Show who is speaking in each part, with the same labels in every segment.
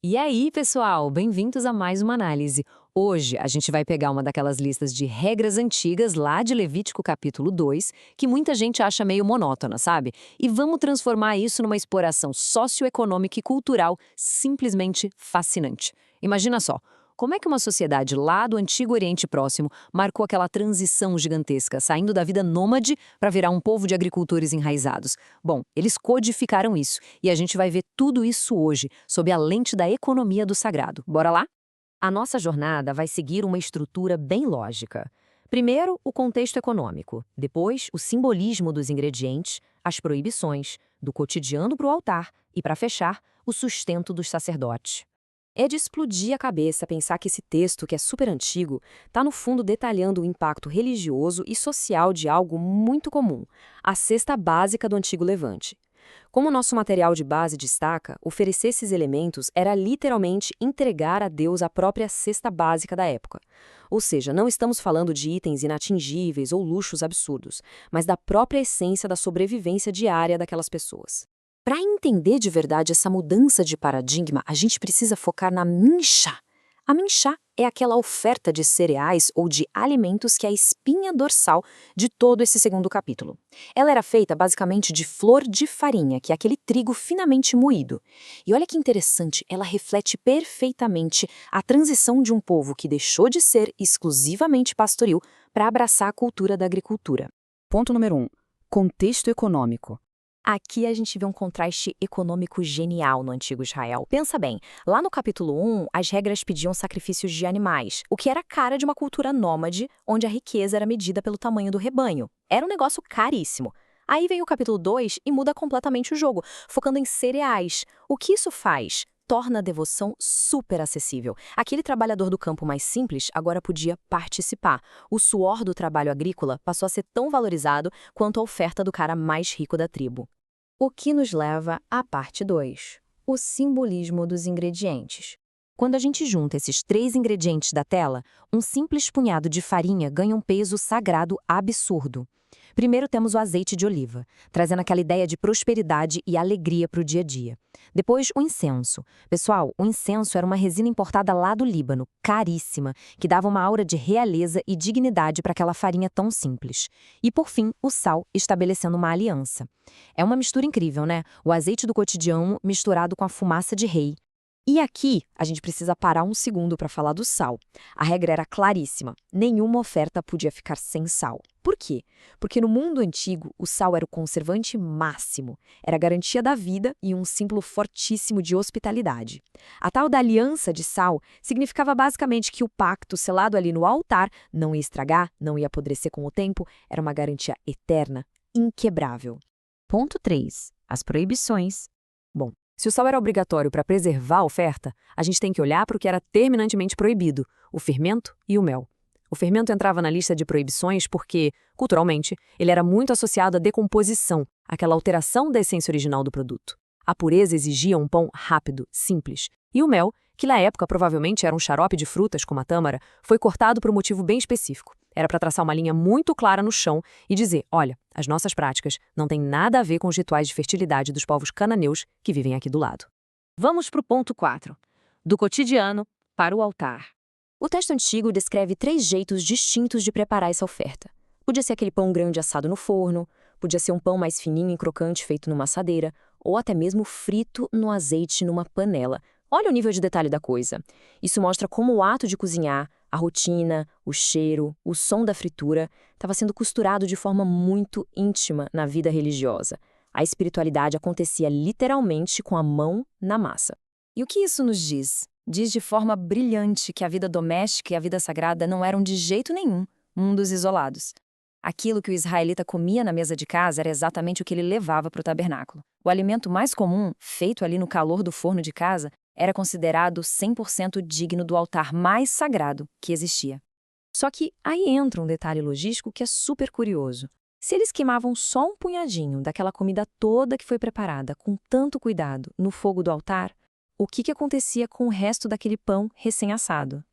Speaker 1: E aí, pessoal, bem-vindos a mais uma análise. Hoje a gente vai pegar uma daquelas listas de regras antigas lá de Levítico capítulo 2, que muita gente acha meio monótona, sabe? E vamos transformar isso numa exploração socioeconômica e cultural simplesmente fascinante. Imagina só, como é que uma sociedade lá do Antigo Oriente Próximo marcou aquela transição gigantesca, saindo da vida nômade para virar um povo de agricultores enraizados? Bom, eles codificaram isso e a gente vai ver tudo isso hoje, sob a lente da economia do sagrado. Bora lá? A nossa jornada vai seguir uma estrutura bem lógica. Primeiro, o contexto econômico, depois, o simbolismo dos ingredientes, as proibições, do cotidiano para o altar e, para fechar, o sustento dos sacerdotes. É de explodir a cabeça pensar que esse texto, que é super antigo, está no fundo detalhando o impacto religioso e social de algo muito comum, a cesta básica do Antigo Levante. Como o nosso material de base destaca, oferecer esses elementos era literalmente entregar a Deus a própria cesta básica da época. Ou seja, não estamos falando de itens inatingíveis ou luxos absurdos, mas da própria essência da sobrevivência diária daquelas pessoas. Para entender de verdade essa mudança de paradigma, a gente precisa focar na minchá. A minchá é aquela oferta de cereais ou de alimentos que é a espinha dorsal de todo esse segundo capítulo. Ela era feita basicamente de flor de farinha, que é aquele trigo finamente moído. E olha que interessante, ela reflete perfeitamente a transição de um povo que deixou de ser exclusivamente pastoril para abraçar a cultura da agricultura. Ponto número 1. Contexto econômico. Aqui a gente vê um contraste econômico genial no antigo Israel. Pensa bem, lá no capítulo 1, as regras pediam sacrifícios de animais, o que era a cara de uma cultura nômade, onde a riqueza era medida pelo tamanho do rebanho. Era um negócio caríssimo. Aí vem o capítulo 2 e muda completamente o jogo, focando em cereais. O que isso faz? Torna a devoção super acessível. Aquele trabalhador do campo mais simples agora podia participar. O suor do trabalho agrícola passou a ser tão valorizado quanto a oferta do cara mais rico da tribo. O que nos leva à parte 2, o simbolismo dos ingredientes. Quando a gente junta esses 3 ingredientes da tela, um simples punhado de farinha ganha um peso sagrado absurdo. Primeiro temos o azeite de oliva, trazendo aquela ideia de prosperidade e alegria para o dia a dia. Depois, o incenso. Pessoal, o incenso era uma resina importada lá do Líbano, caríssima, que dava uma aura de realeza e dignidade para aquela farinha tão simples. E, por fim, o sal, estabelecendo uma aliança. É uma mistura incrível, né? O azeite do cotidiano misturado com a fumaça de rei. E aqui, a gente precisa parar um segundo para falar do sal. A regra era claríssima, nenhuma oferta podia ficar sem sal. Por quê? Porque no mundo antigo, o sal era o conservante máximo, era a garantia da vida e um símbolo fortíssimo de hospitalidade. A tal da aliança de sal significava basicamente que o pacto selado ali no altar não ia estragar, não ia apodrecer com o tempo, era uma garantia eterna, inquebrável. Ponto 3. As proibições. Bom, se o sal era obrigatório para preservar a oferta, a gente tem que olhar para o que era terminantemente proibido, o fermento e o mel. O fermento entrava na lista de proibições porque, culturalmente, ele era muito associado à decomposição, aquela alteração da essência original do produto. A pureza exigia um pão rápido, simples. E o mel, que na época provavelmente era um xarope de frutas como a tâmara, foi cortado por um motivo bem específico. Era para traçar uma linha muito clara no chão e dizer, olha, as nossas práticas não têm nada a ver com os rituais de fertilidade dos povos cananeus que vivem aqui do lado. Vamos para o ponto 4. Do cotidiano para o altar. O texto antigo descreve 3 jeitos distintos de preparar essa oferta. Podia ser aquele pão grande assado no forno, podia ser um pão mais fininho e crocante feito numa assadeira, ou até mesmo frito no azeite numa panela. Olha o nível de detalhe da coisa. Isso mostra como o ato de cozinhar, a rotina, o cheiro, o som da fritura estava sendo costurado de forma muito íntima na vida religiosa. A espiritualidade acontecia literalmente com a mão na massa. E o que isso nos diz? Diz de forma brilhante que a vida doméstica e a vida sagrada não eram de jeito nenhum mundos isolados. Aquilo que o israelita comia na mesa de casa era exatamente o que ele levava para o tabernáculo. O alimento mais comum, feito ali no calor do forno de casa, era considerado 100% digno do altar mais sagrado que existia. Só que aí entra um detalhe logístico que é super curioso. Se eles queimavam só um punhadinho daquela comida toda que foi preparada com tanto cuidado no fogo do altar, o que acontecia com o resto daquele pão recém-assado?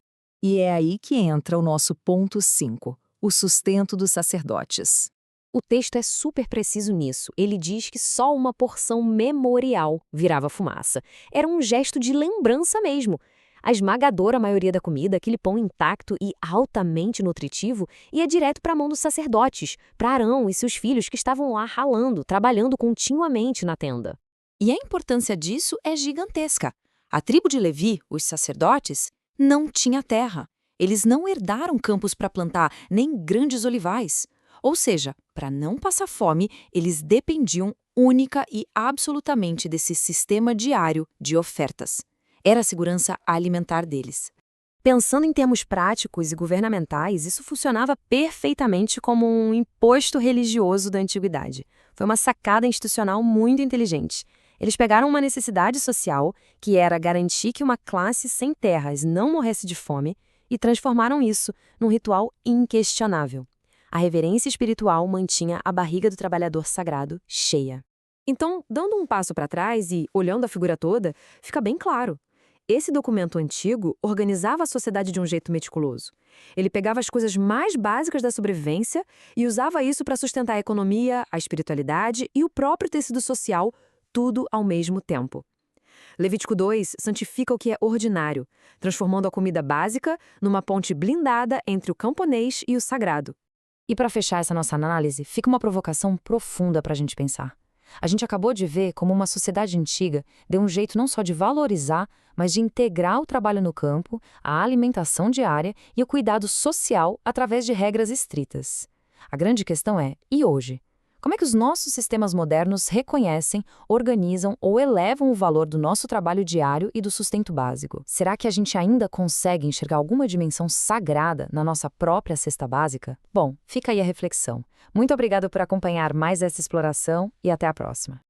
Speaker 2: E é aí que entra o nosso ponto 5, o sustento dos sacerdotes.
Speaker 1: O texto é super preciso nisso. Ele diz que só uma porção memorial virava fumaça. Era um gesto de lembrança mesmo. A esmagadora maioria da comida, aquele pão intacto e altamente nutritivo, ia direto para a mão dos sacerdotes, para Arão e seus filhos que estavam lá ralando, trabalhando continuamente na tenda.
Speaker 2: E a importância disso é gigantesca. A tribo de Levi, os sacerdotes, não tinha terra. Eles não herdaram campos para plantar, nem grandes olivais. Ou seja, para não passar fome, eles dependiam única e absolutamente desse sistema diário de ofertas. Era a segurança alimentar deles.
Speaker 1: Pensando em termos práticos e governamentais, isso funcionava perfeitamente como um imposto religioso da antiguidade. Foi uma sacada institucional muito inteligente. Eles pegaram uma necessidade social, que era garantir que uma classe sem terras não morresse de fome, e transformaram isso num ritual inquestionável. A reverência espiritual mantinha a barriga do trabalhador sagrado cheia. Então, dando um passo para trás e olhando a figura toda, fica bem claro. Esse documento antigo organizava a sociedade de um jeito meticuloso. Ele pegava as coisas mais básicas da sobrevivência e usava isso para sustentar a economia, a espiritualidade e o próprio tecido social, tudo ao mesmo tempo. Levítico 2 santifica o que é ordinário, transformando a comida básica numa ponte blindada entre o camponês e o sagrado. E para fechar essa nossa análise, fica uma provocação profunda para a gente pensar. A gente acabou de ver como uma sociedade antiga deu um jeito não só de valorizar, mas de integrar o trabalho no campo, a alimentação diária e o cuidado social através de regras estritas. A grande questão é, e hoje? Como é que os nossos sistemas modernos reconhecem, organizam ou elevam o valor do nosso trabalho diário e do sustento básico? Será que a gente ainda consegue enxergar alguma dimensão sagrada na nossa própria cesta básica? Bom, fica aí a reflexão. Muito obrigada por acompanhar mais essa exploração e até a próxima.